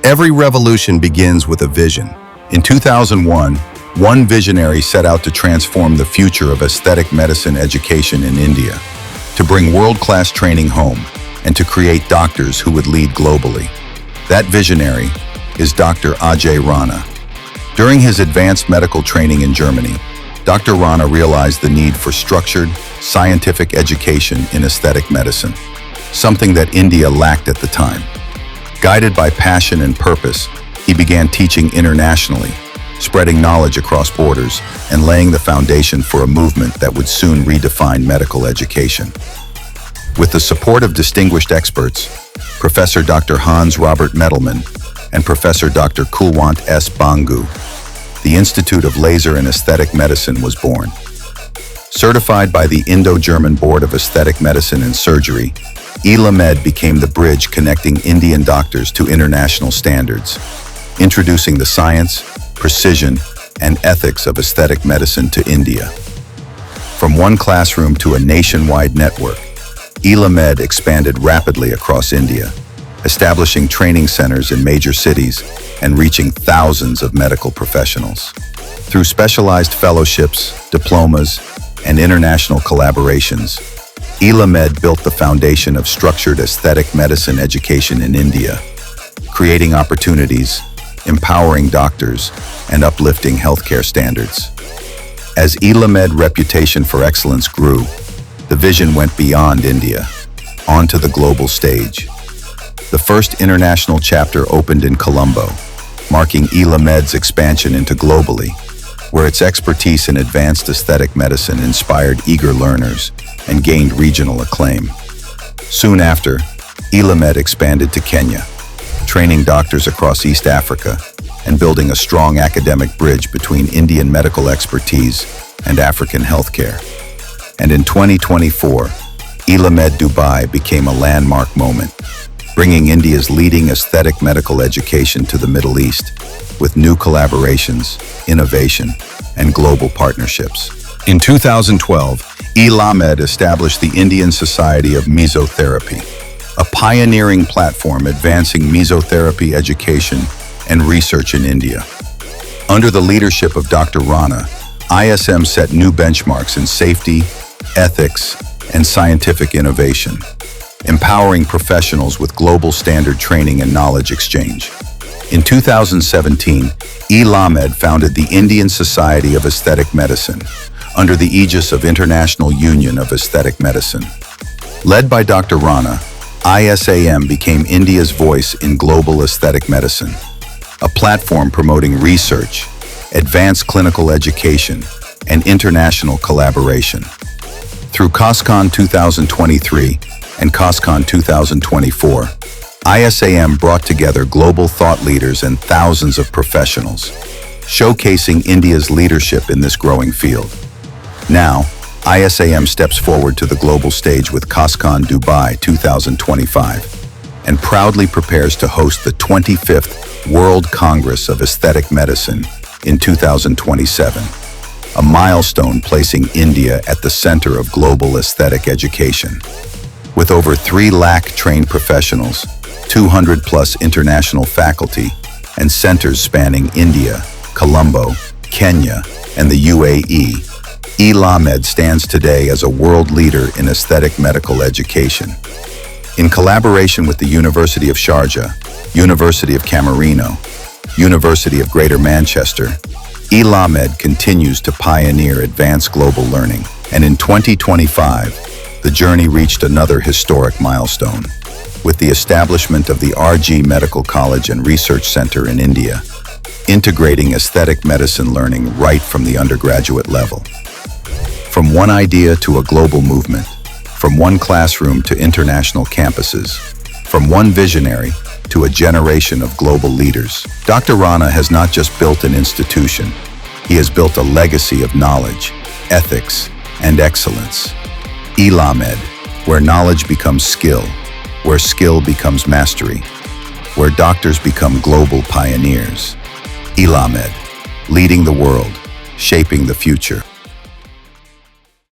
Every revolution begins with a vision. In 2001, one visionary set out to transform the future of aesthetic medicine education in India, to bring world-class training home, and to create doctors who would lead globally. That visionary is Dr. Ajay Rana. During his advanced medical training in Germany, Dr. Rana realized the need for structured, scientific education in aesthetic medicine, something that India lacked at the time. Guided by passion and purpose, he began teaching internationally, spreading knowledge across borders and laying the foundation for a movement that would soon redefine medical education. With the support of distinguished experts, Professor Dr. Hans Robert Medelman and Professor Dr. Kulwant S. Bangu, the Institute of Laser and Aesthetic Medicine was born. Certified by the Indo-German Board of Aesthetic Medicine and Surgery, ILAMED became the bridge connecting Indian doctors to international standards, introducing the science, precision, and ethics of aesthetic medicine to India. From one classroom to a nationwide network, ILAMED expanded rapidly across India, establishing training centers in major cities and reaching thousands of medical professionals. Through specialized fellowships, diplomas, and international collaborations, ILAMED built the foundation of structured aesthetic medicine education in India, creating opportunities, empowering doctors, and uplifting healthcare standards. As ILAMED's reputation for excellence grew, the vision went beyond India, onto the global stage. The first international chapter opened in Colombo, marking ILAMED's expansion into globally, where its expertise in advanced aesthetic medicine inspired eager learners and gained regional acclaim. Soon after, ILAMED expanded to Kenya, training doctors across East Africa and building a strong academic bridge between Indian medical expertise and African healthcare. And in 2024, ILAMED Dubai became a landmark moment, bringing India's leading aesthetic medical education to the Middle East with new collaborations, innovation, and global partnerships. In 2012, ILAMED established the Indian Society of Mesotherapy, a pioneering platform advancing mesotherapy education and research in India. Under the leadership of Dr. Rana, ISM set new benchmarks in safety, ethics, and scientific innovation, empowering professionals with global standard training and knowledge exchange. In 2017, ILAMED founded the Indian Society of Aesthetic Medicine, under the aegis of International Union of Aesthetic Medicine. Led by Dr. Rana, ISAM became India's voice in global aesthetic medicine, a platform promoting research, advanced clinical education, and international collaboration. Through COSCON 2023 and COSCON 2024, ISAM brought together global thought leaders and thousands of professionals, showcasing India's leadership in this growing field. Now, ISAM steps forward to the global stage with COSCON Dubai 2025 and proudly prepares to host the 25th World Congress of Aesthetic Medicine in 2027, a milestone placing India at the center of global aesthetic education. With over 3 lakh trained professionals, 200+ international faculty, and centers spanning India, Colombo, Kenya, and the UAE, ILAMED stands today as a world leader in aesthetic medical education. In collaboration with the University of Sharjah, University of Camarino, University of Greater Manchester, ILAMED continues to pioneer advanced global learning, and in 2025, the journey reached another historic milestone, with the establishment of the RG Medical College and Research Center in India, integrating aesthetic medicine learning right from the undergraduate level. From one idea to a global movement, from one classroom to international campuses, from one visionary to a generation of global leaders, Dr. Rana has not just built an institution, he has built a legacy of knowledge, ethics, and excellence. ILAMED, where knowledge becomes skill, where skill becomes mastery, where doctors become global pioneers. ILAMED, leading the world, shaping the future.